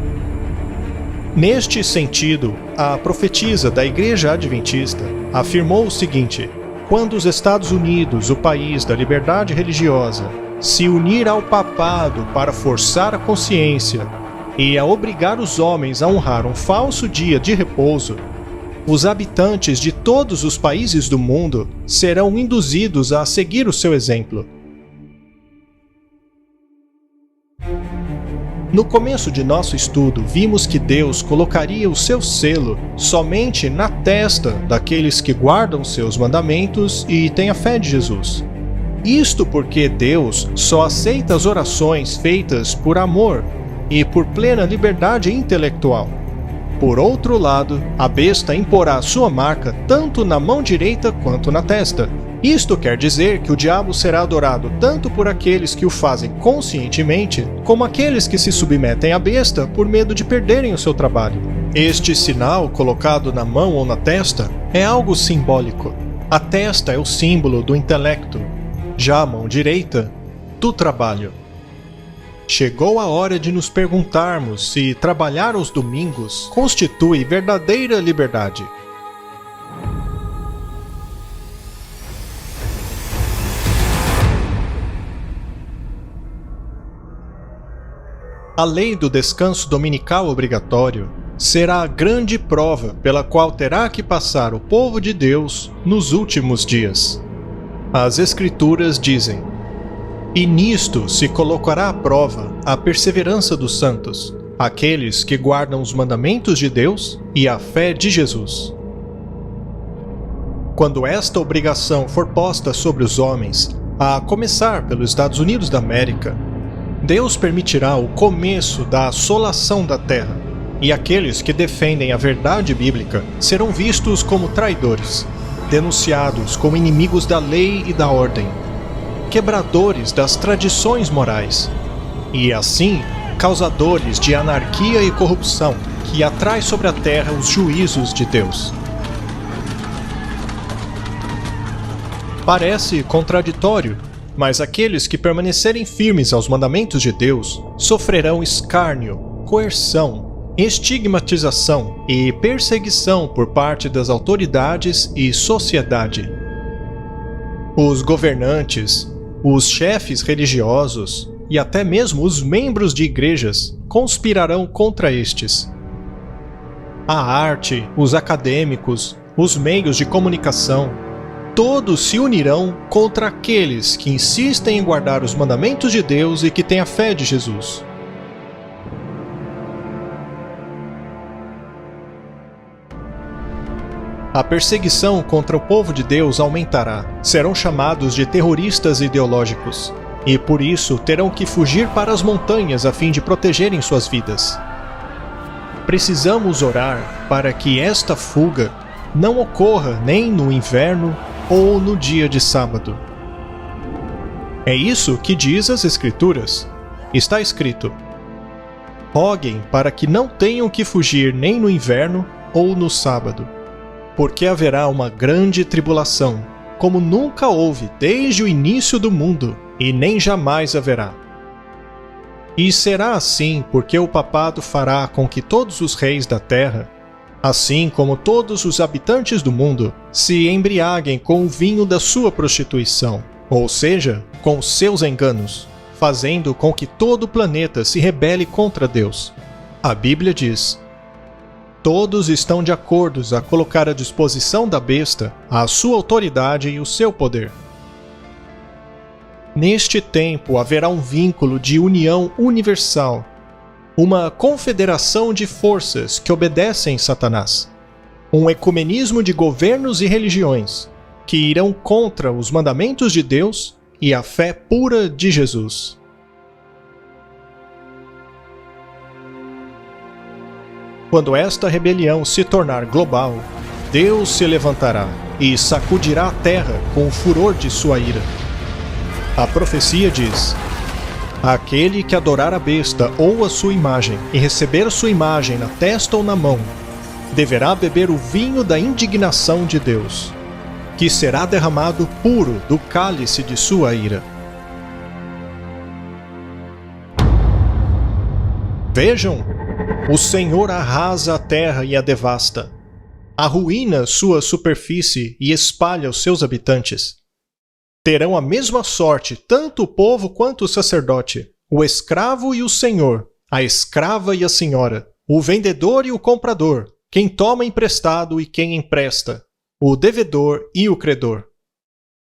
Neste sentido, a profetisa da Igreja Adventista afirmou o seguinte: quando os Estados Unidos, o país da liberdade religiosa, se unir ao papado para forçar a consciência e a obrigar os homens a honrar um falso dia de repouso, os habitantes de todos os países do mundo serão induzidos a seguir o seu exemplo. No começo de nosso estudo, vimos que Deus colocaria o seu selo somente na testa daqueles que guardam seus mandamentos e têm a fé de Jesus. Isto porque Deus só aceita as orações feitas por amor e por plena liberdade intelectual. Por outro lado, a besta imporá sua marca tanto na mão direita quanto na testa. Isto quer dizer que o diabo será adorado tanto por aqueles que o fazem conscientemente, como aqueles que se submetem à besta por medo de perderem o seu trabalho. Este sinal colocado na mão ou na testa é algo simbólico. A testa é o símbolo do intelecto, já a mão direita, do trabalho. Chegou a hora de nos perguntarmos se trabalhar aos domingos constitui verdadeira liberdade. A lei do descanso dominical obrigatório será a grande prova pela qual terá que passar o povo de Deus nos últimos dias. As Escrituras dizem: "E nisto se colocará à prova a perseverança dos santos, aqueles que guardam os mandamentos de Deus e a fé de Jesus." Quando esta obrigação for posta sobre os homens, a começar pelos Estados Unidos da América, Deus permitirá o começo da assolação da terra, e aqueles que defendem a verdade bíblica serão vistos como traidores, denunciados como inimigos da lei e da ordem, quebradores das tradições morais, e assim causadores de anarquia e corrupção que atrai sobre a terra os juízos de Deus. Parece contraditório, mas aqueles que permanecerem firmes aos mandamentos de Deus sofrerão escárnio, coerção, estigmatização e perseguição por parte das autoridades e sociedade. Os governantes, os chefes religiosos e até mesmo os membros de igrejas conspirarão contra estes. A arte, os acadêmicos, os meios de comunicação, todos se unirão contra aqueles que insistem em guardar os mandamentos de Deus e que têm a fé de Jesus. A perseguição contra o povo de Deus aumentará. Serão chamados de terroristas ideológicos, e por isso terão que fugir para as montanhas a fim de protegerem suas vidas. Precisamos orar para que esta fuga não ocorra nem no inverno ou no dia de sábado. É isso que diz as Escrituras. Está escrito: "Roguem para que não tenham que fugir nem no inverno ou no sábado, porque haverá uma grande tribulação, como nunca houve desde o início do mundo, e nem jamais haverá. E será assim porque o papado fará com que todos os reis da terra, assim como todos os habitantes do mundo, se embriaguem com o vinho da sua prostituição, ou seja, com seus enganos, fazendo com que todo o planeta se rebele contra Deus." A Bíblia diz: "Todos estão de acordo a colocar à disposição da besta a sua autoridade e o seu poder." Neste tempo haverá um vínculo de união universal, uma confederação de forças que obedecem Satanás, um ecumenismo de governos e religiões que irão contra os mandamentos de Deus e a fé pura de Jesus. Quando esta rebelião se tornar global, Deus se levantará e sacudirá a terra com o furor de sua ira. A profecia diz: "Aquele que adorar a besta ou a sua imagem e receber sua imagem na testa ou na mão, deverá beber o vinho da indignação de Deus, que será derramado puro do cálice de sua ira." Vejam, o Senhor arrasa a terra e a devasta, arruína sua superfície e espalha os seus habitantes. Terão a mesma sorte tanto o povo quanto o sacerdote, o escravo e o senhor, a escrava e a senhora, o vendedor e o comprador, quem toma emprestado e quem empresta, o devedor e o credor.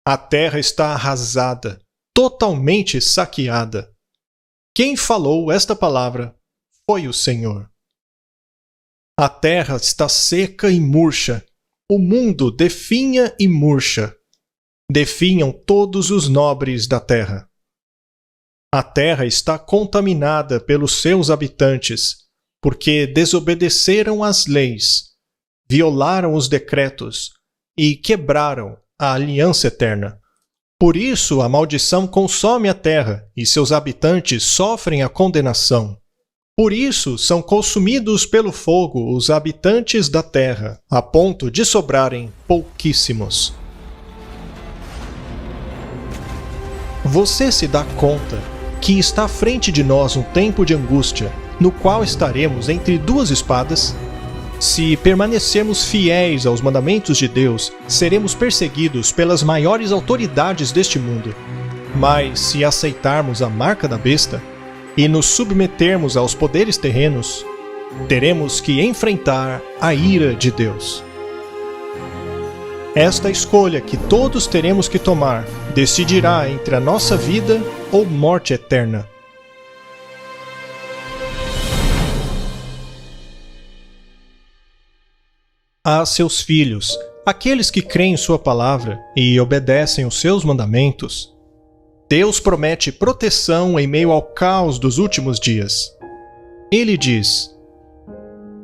A terra está arrasada, totalmente saqueada. Quem falou esta palavra foi o Senhor. A terra está seca e murcha, o mundo definha e murcha. Definham todos os nobres da terra. A terra está contaminada pelos seus habitantes, porque desobedeceram às leis, violaram os decretos e quebraram a aliança eterna. Por isso a maldição consome a terra e seus habitantes sofrem a condenação. Por isso são consumidos pelo fogo os habitantes da terra, a ponto de sobrarem pouquíssimos. Você se dá conta que está à frente de nós um tempo de angústia, no qual estaremos entre duas espadas? Se permanecermos fiéis aos mandamentos de Deus, seremos perseguidos pelas maiores autoridades deste mundo. Mas se aceitarmos a marca da besta e nos submetermos aos poderes terrenos, teremos que enfrentar a ira de Deus. Esta escolha que todos teremos que tomar decidirá entre a nossa vida ou morte eterna. A seus filhos, aqueles que creem em sua palavra e obedecem os seus mandamentos, Deus promete proteção em meio ao caos dos últimos dias. Ele diz: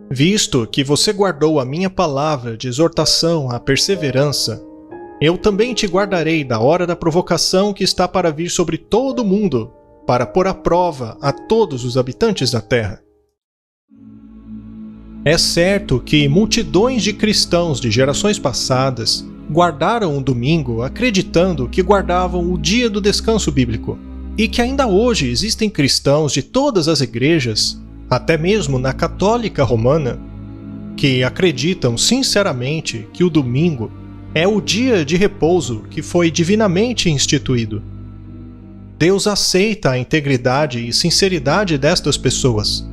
visto que você guardou a minha palavra de exortação à perseverança, eu também te guardarei da hora da provocação que está para vir sobre todo o mundo, para pôr à prova a todos os habitantes da terra. É certo que multidões de cristãos de gerações passadas guardaram o domingo acreditando que guardavam o dia do descanso bíblico, e que ainda hoje existem cristãos de todas as igrejas, até mesmo na católica romana, que acreditam sinceramente que o domingo é o dia de repouso que foi divinamente instituído. Deus aceita a integridade e sinceridade destas pessoas,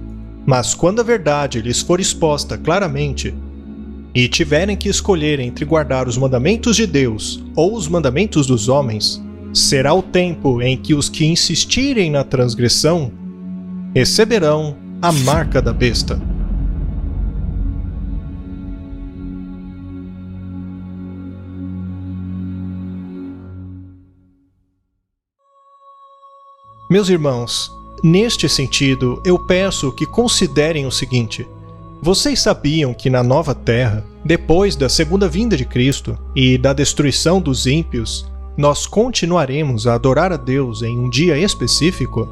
mas quando a verdade lhes for exposta claramente e tiverem que escolher entre guardar os mandamentos de Deus ou os mandamentos dos homens, será o tempo em que os que insistirem na transgressão receberão a marca da besta. Meus irmãos, neste sentido, eu peço que considerem o seguinte: vocês sabiam que na nova terra, depois da segunda vinda de Cristo e da destruição dos ímpios, nós continuaremos a adorar a Deus em um dia específico?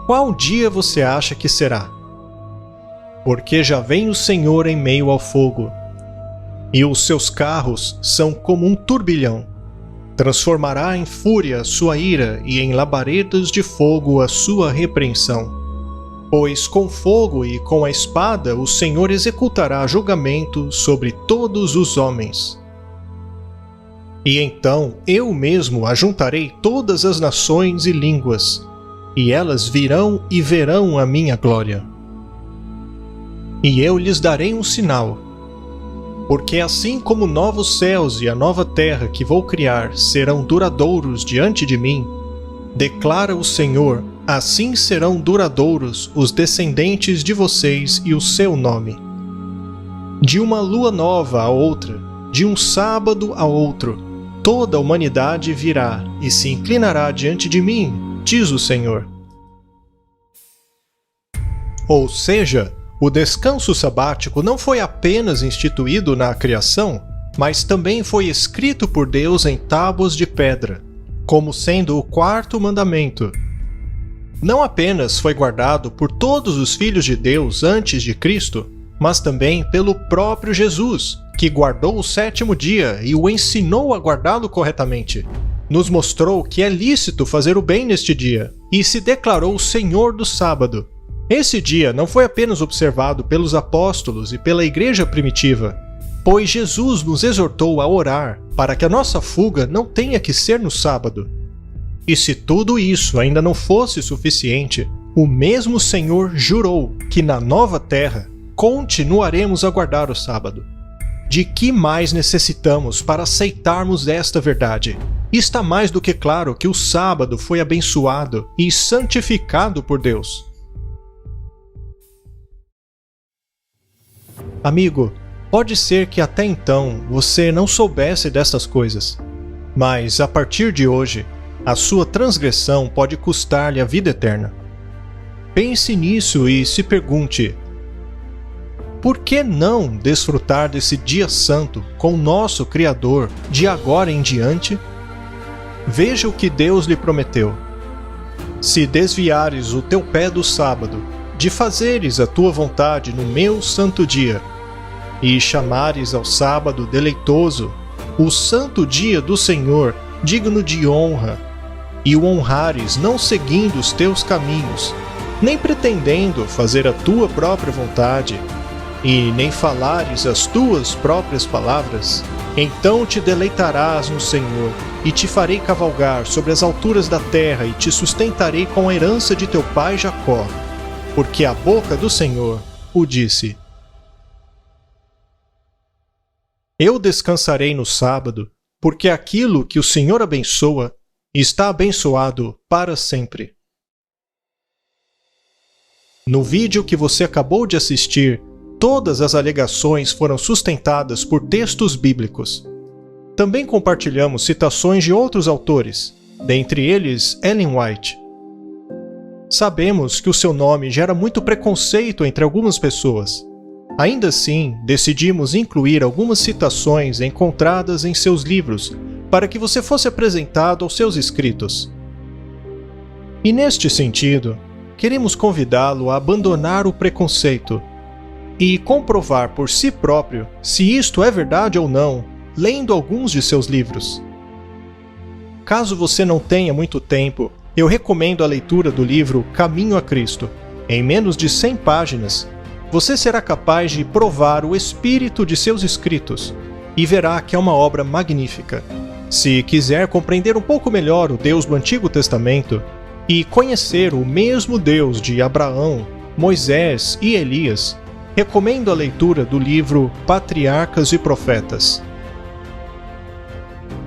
Qual dia você acha que será? Porque já vem o Senhor em meio ao fogo, e os seus carros são como um turbilhão. Transformará em fúria a sua ira e em labaredas de fogo a sua repreensão. Pois com fogo e com a espada o Senhor executará julgamento sobre todos os homens. E então eu mesmo ajuntarei todas as nações e línguas, e elas virão e verão a minha glória. E eu lhes darei um sinal, porque assim como novos céus e a nova terra que vou criar serão duradouros diante de mim, declara o Senhor, assim serão duradouros os descendentes de vocês e o seu nome. De uma lua nova a outra, de um sábado a outro, toda a humanidade virá e se inclinará diante de mim, diz o Senhor. Ou seja, o descanso sabático não foi apenas instituído na criação, mas também foi escrito por Deus em tábuas de pedra, como sendo o quarto mandamento. Não apenas foi guardado por todos os filhos de Deus antes de Cristo, mas também pelo próprio Jesus, que guardou o sétimo dia e o ensinou a guardá-lo corretamente. Nos mostrou que é lícito fazer o bem neste dia, e se declarou o Senhor do sábado. Esse dia não foi apenas observado pelos apóstolos e pela igreja primitiva, pois Jesus nos exortou a orar para que a nossa fuga não tenha que ser no sábado. E se tudo isso ainda não fosse suficiente, o mesmo Senhor jurou que na nova terra continuaremos a guardar o sábado. De que mais necessitamos para aceitarmos esta verdade? Está mais do que claro que o sábado foi abençoado e santificado por Deus. Amigo, pode ser que até então você não soubesse dessas coisas, mas a partir de hoje, a sua transgressão pode custar-lhe a vida eterna. Pense nisso e se pergunte: por que não desfrutar desse dia santo com o nosso Criador de agora em diante? Veja o que Deus lhe prometeu. Se desviares o teu pé do sábado, de fazeres a tua vontade no meu santo dia, e chamares ao sábado deleitoso, o santo dia do Senhor, digno de honra, e o honrares não seguindo os teus caminhos, nem pretendendo fazer a tua própria vontade, e nem falares as tuas próprias palavras, então te deleitarás no Senhor, e te farei cavalgar sobre as alturas da terra, e te sustentarei com a herança de teu pai Jacó, porque a boca do Senhor o disse. Eu descansarei no sábado, porque aquilo que o Senhor abençoa está abençoado para sempre. No vídeo que você acabou de assistir, todas as alegações foram sustentadas por textos bíblicos. Também compartilhamos citações de outros autores, dentre eles Ellen White. Sabemos que o seu nome gera muito preconceito entre algumas pessoas. Ainda assim, decidimos incluir algumas citações encontradas em seus livros para que você fosse apresentado aos seus escritos. E neste sentido, queremos convidá-lo a abandonar o preconceito e comprovar por si próprio se isto é verdade ou não, lendo alguns de seus livros. Caso você não tenha muito tempo, eu recomendo a leitura do livro Caminho a Cristo. Em menos de 100 páginas, você será capaz de provar o espírito de seus escritos e verá que é uma obra magnífica. Se quiser compreender um pouco melhor o Deus do Antigo Testamento e conhecer o mesmo Deus de Abraão, Moisés e Elias, recomendo a leitura do livro Patriarcas e Profetas.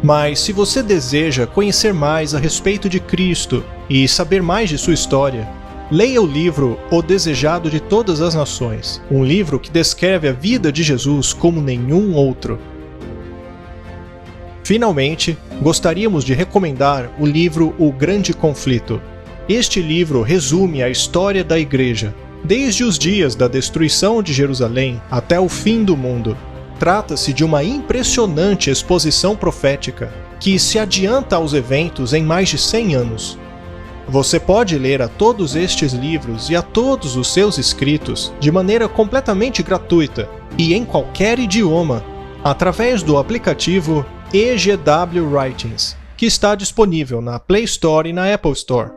Mas se você deseja conhecer mais a respeito de Cristo e saber mais de sua história, leia o livro O Desejado de Todas as Nações, um livro que descreve a vida de Jesus como nenhum outro. Finalmente, gostaríamos de recomendar o livro O Grande Conflito. Este livro resume a história da Igreja, desde os dias da destruição de Jerusalém até o fim do mundo. Trata-se de uma impressionante exposição profética que se adianta aos eventos em mais de 100 anos. Você pode ler a todos estes livros e a todos os seus escritos de maneira completamente gratuita e em qualquer idioma, através do aplicativo EGW Writings, que está disponível na Play Store e na Apple Store.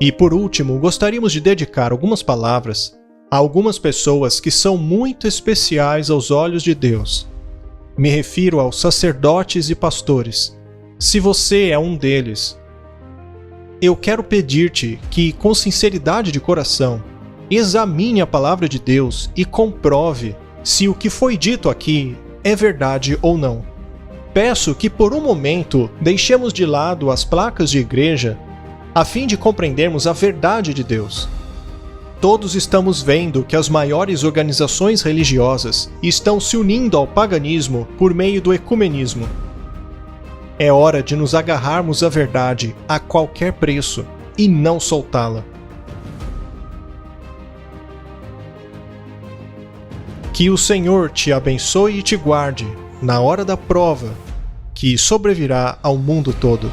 E por último, gostaríamos de dedicar algumas palavras a algumas pessoas que são muito especiais aos olhos de Deus. Me refiro aos sacerdotes e pastores. Se você é um deles, eu quero pedir-te que, com sinceridade de coração, examine a palavra de Deus e comprove se o que foi dito aqui é verdade ou não. Peço que por um momento deixemos de lado as placas de igreja a fim de compreendermos a verdade de Deus. Todos estamos vendo que as maiores organizações religiosas estão se unindo ao paganismo por meio do ecumenismo. É hora de nos agarrarmos à verdade a qualquer preço e não soltá-la. Que o Senhor te abençoe e te guarde na hora da prova que sobrevirá ao mundo todo.